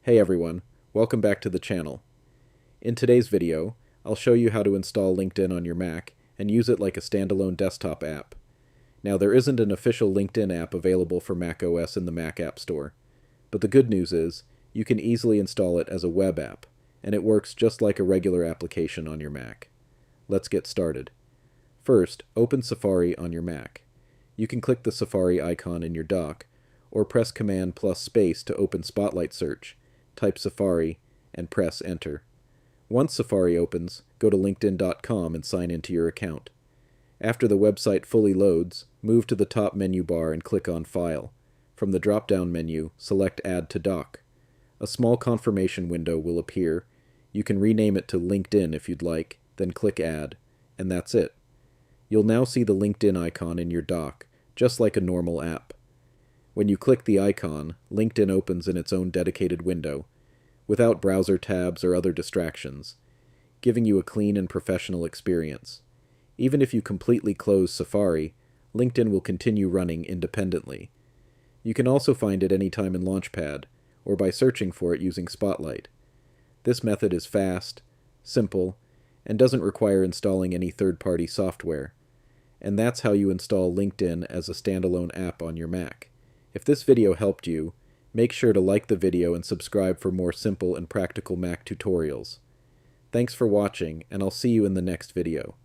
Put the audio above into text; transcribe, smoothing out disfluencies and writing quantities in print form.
Hey everyone, welcome back to the channel. In today's video, I'll show you how to install LinkedIn on your Mac and use it like a standalone desktop app. Now there isn't an official LinkedIn app available for macOS in the Mac App Store, but the good news is you can easily install it as a web app, and it works just like a regular application on your Mac. Let's get started. First, open Safari on your Mac. You can click the Safari icon in your dock, or press Command plus space to open Spotlight Search, type Safari, and press Enter. Once Safari opens, go to linkedin.com and sign into your account. After the website fully loads, move to the top menu bar and click on File. From the drop-down menu, select Add to Dock. A small confirmation window will appear. You can rename it to LinkedIn if you'd like, then click Add, and that's it. You'll now see the LinkedIn icon in your dock, just like a normal app. When you click the icon, LinkedIn opens in its own dedicated window, without browser tabs or other distractions, giving you a clean and professional experience. Even if you completely close Safari, LinkedIn will continue running independently. You can also find it anytime in Launchpad, or by searching for it using Spotlight. This method is fast, simple, and doesn't require installing any third-party software. And that's how you install LinkedIn as a standalone app on your Mac. If this video helped you, make sure to like the video and subscribe for more simple and practical Mac tutorials. Thanks for watching, and I'll see you in the next video.